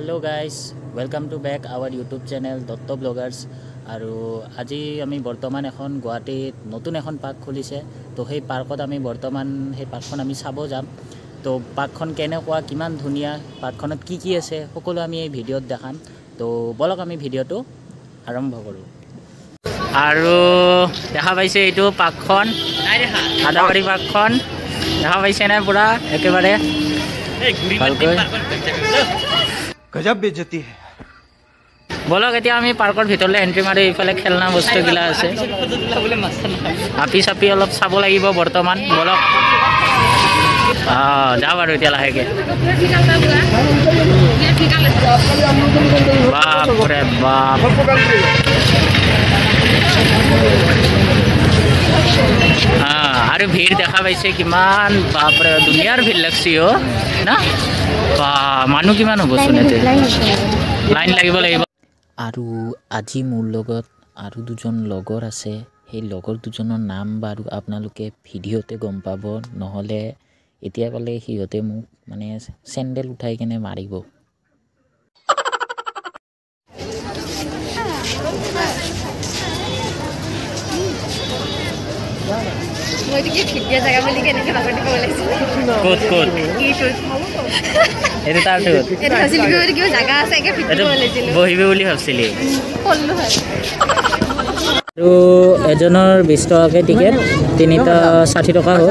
Hello guys, welcome to back our YouTube channel Dotto Bloggers. আৰু আজি আমি বৰ্তমান এখন গুৱাহাটীত নতুন এখন পাৰ্ক খুলিছে তো সেই পাৰ্কত আমি বৰ্তমান সেই পাৰ্কখন আমি চাব যাম তো পাৰ্কখন কেনেকুৱা কিমান ধুনীয়া পাৰ্কখনত কি কি আছে সকলো আমি এই ভিডিঅ'ত দেখাম তো বলক আমি ভিডিঅ'টো আৰম্ভ কৰোঁ আৰু দেখা পাইছে এইটো পাৰ্কখন নাই দেখা আদাবাৰী পাৰ্কখন দেখা পাইছে না পুৰা একেবাৰে এই ঘুৰি गजब बेइज्जती है বলক এতিয়া আমি পাৰ্কৰ ভিতৰলৈ এন্ট্ৰি মাৰি এইফালে খেলনা বস্তুগিলা আছে আপি চাপি অলপ চাব লাগিব বৰ্তমান বলক যাওঁ আৰু এতিয়া লাহেকৈ বাপৰে বাপ আৰু ভিৰ দেখা পাইছে কিমান বাপৰে দুনিয়াৰ ভিৰ লাগছি না মানুহ কিমান হ'বচোন ইয়াতে লাইন লাগিব লাগিব আৰু আজি মোৰ লগত আৰু দুজন লগৰ আছে সেই লগৰ দুজনৰ নাম বাৰু আপোনালোকে ভিডিঅ'তে গম পাব নহ'লে এতিয়া ক'লে সিহঁতে মোক মানে চেণ্ডেল উঠাই কেনে মাৰিব মই কি ঠিকিয়া জায়গা বুলি কেনেকৈ বাগৰ দিব ওলাইছিল ক'ত এইটো তাৰটো এটা আছিল কিবা জায়গা আছে একে ভিডিঅ' ওলাইছিল বহিবি বুলি ভাবছিলি কল্লো হয় আৰু এজনৰ 20 টকাকৈ টিকেট তিনিটা 60 টকা হ'ল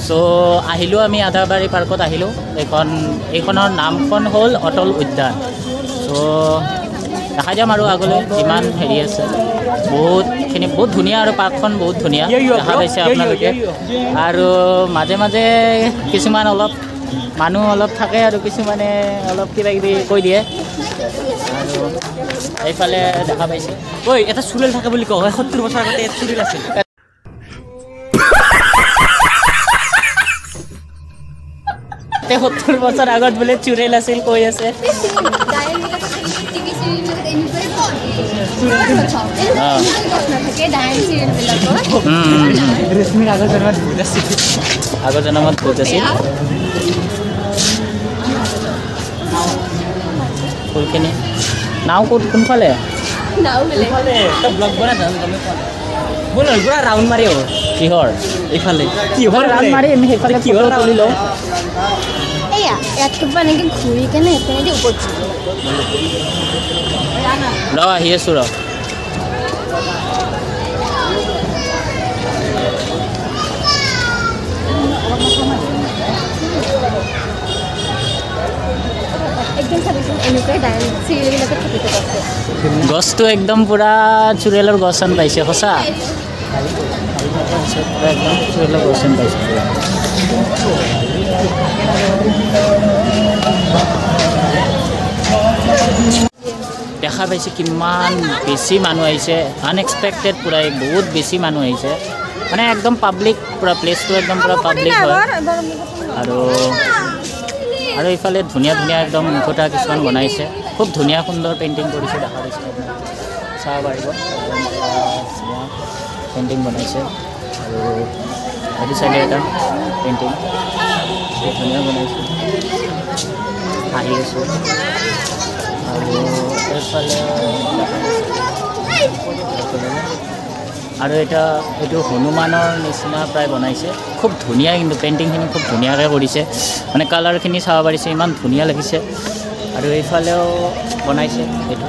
চ' আহিলোঁ আমি আদাবাৰী পাৰ্কত আহিলোঁ এইখনৰ নামখন হ'ল অটল উদ্যান চ' দেখাই যাম আৰু আগলৈ যিমান হেৰি আছে বহুত ধুনীয়া আৰু পাৰ্কখন বহুত ধুনীয়া দেখা পাইছে আপোনালোকে আৰু মাজে মাজে কিছুমান অলপ মানুহ অলপ থাকে আৰু কিছুমানে অলপ কিবা কিবি কৈ দিয়ে আৰু এইফালে দেখা পাইছে ঐ এটা চুৰেল থাকে বুলি কওঁ 70 বছৰ আগতে এটা চুৰেল আছিল 70 বছৰ আগত বোলে চুৰেল আছিল কৈ আছে আগৰ জন্মত ভূত আছিল ফুলখিনি নাও ক'ত কোনফালে ৰাউণ্ড মাৰি হ'ব কিহৰ এইফালে কিহৰ ৰাউণ্ড মাৰি আমি সেইফালে কিহৰ ৰাউণ্ড লওঁ এয়া ইয়াত কিবা এনেকৈ ঘূৰি কেনে তেনেকৈ ওপৰত ৰ আহি আছোঁ ৰ একদম চাবিচোন এনেকুৱাই চিৰিয়েলবিলাকত থাকি থাকে গছটো একদম পুৰা চুৰেলৰ গছ যেন পাইছে সঁচা একদম চুৰেলৰ গছ যেন পাইছে দেখা পাইছে কিমান বেছি মানুহ আহিছে আনএক্সপেক্টেড পুৰা বহুত বেছি মানুহ আহিছে মানে একদম পাব্লিক পুৰা প্লেচটো একদম পুৰা পাব্লিক হয় আৰু এইফালে ধুনীয়া ধুনীয়া একদম মুখটা কিছুমান বনাইছে খুব ধুনীয়া সুন্দৰ পেইণ্টিং কৰিছে দেখা পাইছে চাব পাৰিব পেইণ্টিং বনাইছে আৰু এইটো চাইডে এটা পেইণ্টিং ধুনীয়া বনাইছে আহি আছোঁ আৰু এইফালে আৰু এইটো হনুমানৰ নিচিনা প্ৰায় বনাইছে খুব ধুনীয়া কিন্তু পেইণ্টিংখিনি খুব ধুনীয়াকৈ কৰিছে মানে কালাৰখিনি চাব পাৰিছে ইমান ধুনীয়া লাগিছে আৰু এইফালেও বনাইছে এইটো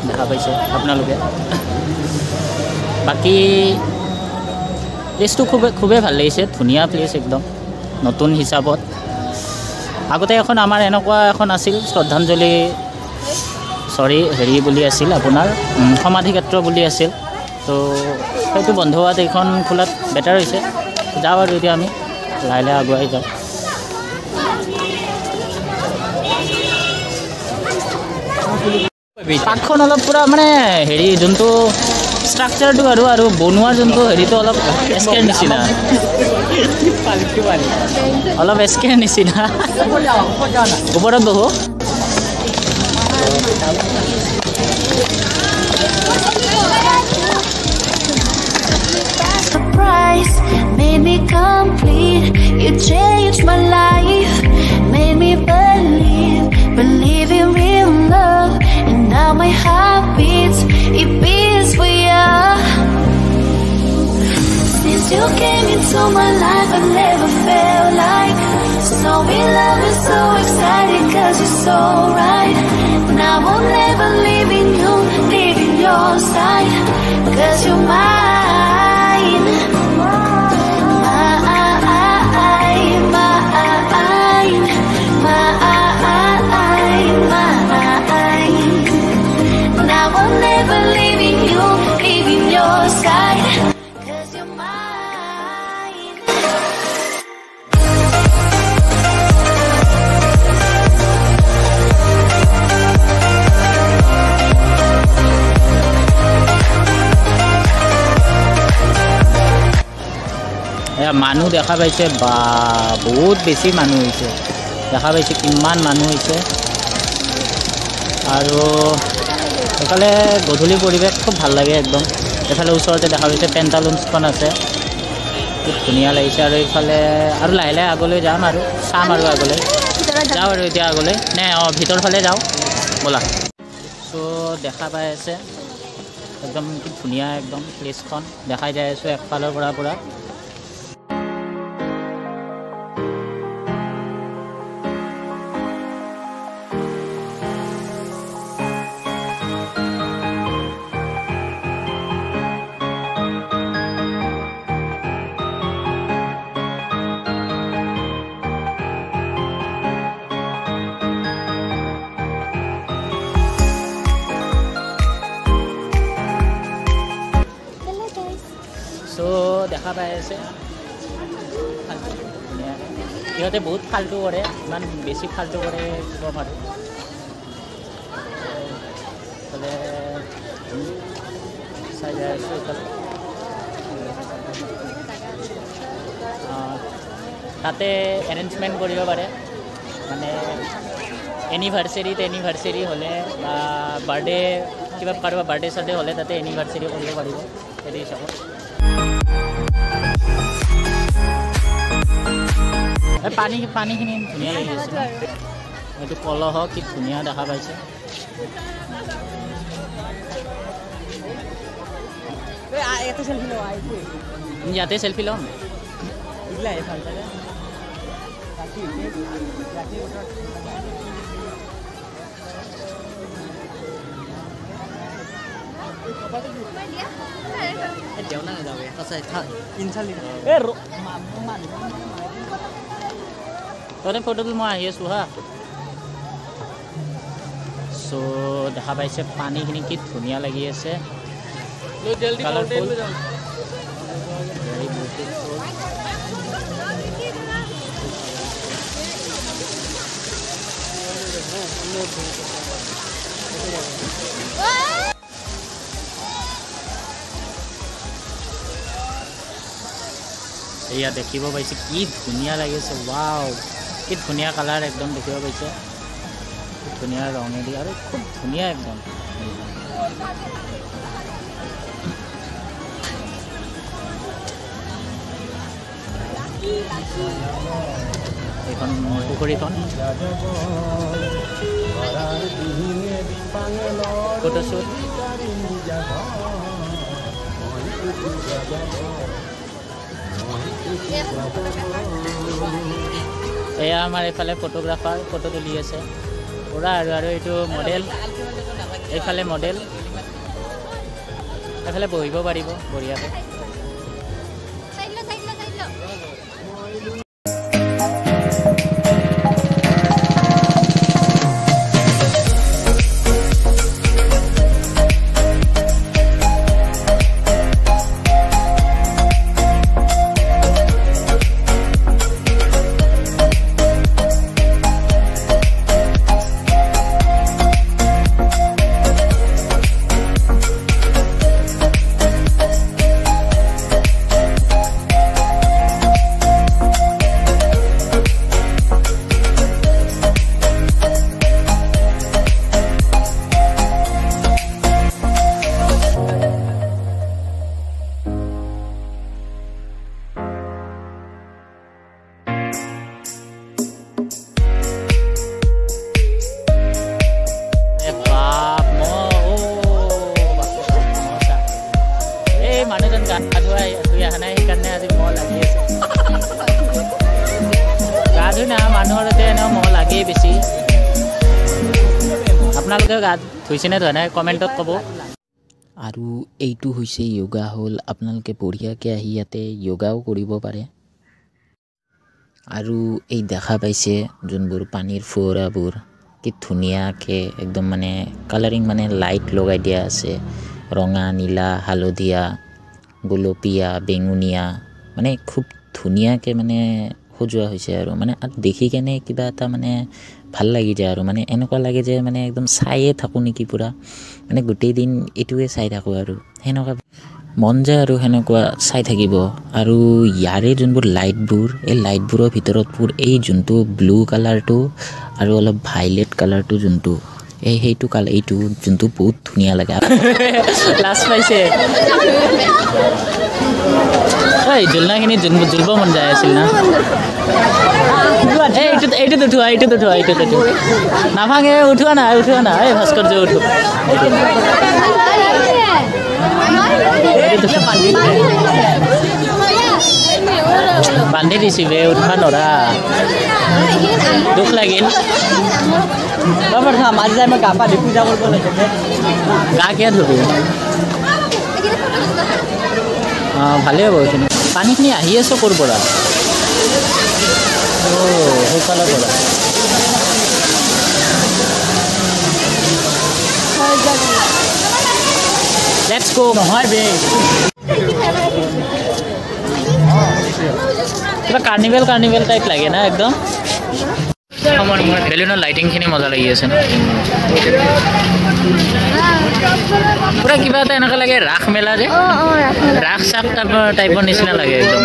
দেখা পাইছে আপোনালোকে বাকী প্লেচটো খুবেই ভাল লাগিছে ধুনীয়া প্লেচ একদম নতুন হিচাপত আগতে এখন আমাৰ এনেকুৱা এখন আছিল শ্ৰদ্ধাঞ্জলি হেৰি বুলি আছিল আপোনাৰ সমাধিক্ষেত্ৰ বুলি আছিল তো সেইটো বন্ধ হোৱাত এইখন খোলাত বেটাৰ হৈছে যাওঁ আৰু এতিয়া আমি লাহে লাহে আগুৱাই যাওঁ পাৰ্কখন অলপ পুৰা মানে হেৰি যোনটো ষ্ট্ৰাকচাৰটো আৰু বনোৱাৰ যোনটো হেৰিটো অলপ এস্কেৰ নিচিনা অলপ এস্কেৰ নিচিনা ওপৰত বহো Made me complete. You changed my life. made me believe in real love. And now my heart beats, it beats for you. Since you came into my life, I never felt like so in love and so excited, cause you're so right. Now I'll never leave your side, cause you're mine. Now I'll never leaving your side, cause you're mine. মানুহ দেখা পাইছে বা বহুত বেছি মানুহ হৈছে দেখা পাইছে কিমান মানুহ হৈছে আৰু এফালে গধূলি পৰিৱেশ খুব ভাল লাগে একদম এফালে ওচৰতে দেখা পাইছে পেণ্টালুন্সখন আছে খুব ধুনীয়া লাগিছে আৰু এইফালে আৰু লাহে লাহে আগলৈ যাম আৰু চাম আৰু আগলৈ যাওঁ আৰু এতিয়া আগলৈ নে ভিতৰ ফালে যাওঁ ব'লা চ' দেখা পাই আছে একদম কি ধুনীয়া একদম প্লেচখন দেখাই যাই আছোঁ একফালৰ পৰা পুৰা দেখা পাই আছে ইহঁতে বহুত ফাল্টু কৰে ইমান বেছি ফাল্টু কৰে ক'ব পাৰোঁ এইফালে চাই যাই আছোঁ এইফালে তাতে এৰেঞ্জমেণ্ট কৰিব পাৰে মানে এনিভাৰ্চেৰি হ'লে বা বাৰ্থডে কিবা কাৰোবাৰ বাৰ্থডে চাৰ্থডে হ'লে তাতে এনিভাৰ্চেৰি কৰিব পাৰিব সেইটো হিচাপত পানীখিনি ধুনীয়া লাগি আছে এইটো কলহ কি ধুনীয়া দেখা পাইছে ইয়াতে চেলফি ল'ম তহঁতে ফটোটো মই আহি আছোঁ হা চ' দেখা পাইছে পানীখিনি কি ধুনীয়া লাগি আছে কালাৰফুল এয়া দেখিব পাইছে কি ধুনীয়া লাগিছে ৱাও কি ধুনীয়া কালাৰ একদম দেখিব পাইছে খুব ধুনীয়া ৰঙেদি আৰু খুব ধুনীয়া একদম এইখন পুখুৰীখন ফটোশ্বুট এয়া আমাৰ এইফালে ফটোগ্ৰাফাৰ ফটো তুলি আছে পুৰা আৰু এইটো মডেল এইফালে মডেল এইফালে বহিব পাৰিব বঢ়িয়াকৈ মানুহৰ তাতে এনেও মহ লাগেই বেছি আপোনালোকে গা ধুইছেনে ধোৱা নাই কমেণ্টত ক'ব আৰু এইটো হৈছে য়োগা হল আপোনালোকে বঢ়িয়াকৈ আহি ইয়াতে য়োগাও কৰিব পাৰে আৰু এই দেখা পাইছে যোনবোৰ পানীৰ ফুৱৰাবোৰ কি ধুনীয়াকৈ একদম মানে কালাৰিং মানে লাইট লগাই দিয়া আছে ৰঙা নীলা হালধীয়া গোলপীয়া বেঙুনীয়া মানে খুব ধুনীয়াকৈ মানে সজোৱা হৈছে আৰু মানে দেখি কেনে কিবা এটা মানে ভাল লাগি যায় আৰু মানে এনেকুৱা লাগে যে মানে একদম চায়ে থাকোঁ নেকি পুৰা মানে গোটেই দিন এইটোৱে চাই থাকোঁ আৰু সেনেকুৱা মন যায় আৰু সেনেকুৱা চাই থাকিব আৰু ইয়াৰে যোনবোৰ লাইটবোৰ এই লাইটবোৰৰ ভিতৰত এই যোনটো ব্লু কালাৰটো আৰু অলপ ভাইলেট কালাৰটো যোনটো সেইটো কালাৰ এইটো যোনটো বহুত ধুনীয়া লাগে লাজ পাইছে এই জোলনাখিনি জুলব মন যায় আছিল না এইটোত উঠোৱা নাভাঙে উঠোৱা না এই ভাস্কৰ্য উঠোৱা বান্ধি দিছি বে উঠবা নৰা দুখ লাগিল আজি যাই মই গা পা ধুই পূজা কৰিব লাগে গা কিয় ধুবি ভালেই হ'ব এইখিনি পানীখিনি আহি আছে ক'ৰ পৰা সেইফালৰ পৰা লেটছ গো নহয় বে কিবা কাৰ্নিভেল টাইপ লাগে না একদম বেলুনৰ লাইটিংখিনি মজা লাগি আছে ন পুৰা কিবা এটা এনেকুৱা লাগে ৰাস মেলা যে ৰাস চাপ টাইপৰ নিচিনা লাগে একদম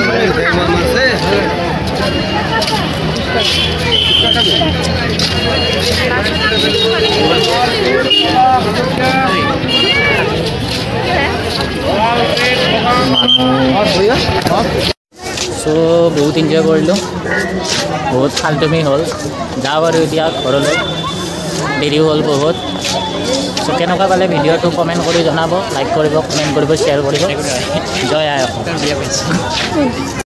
চ' বহুত এনজয় কৰিলোঁ বহুত ফাল্টুমি হ'ল যাওঁ আৰু এতিয়া ঘৰলৈ দেৰিও হ'ল বহুত চ' কেনেকুৱা পালে ভিডিঅ'টো কমেণ্ট কৰি জনাব লাইক কৰিব কমেণ্ট কৰিব শ্বেয়াৰ কৰিব জয় আই অসম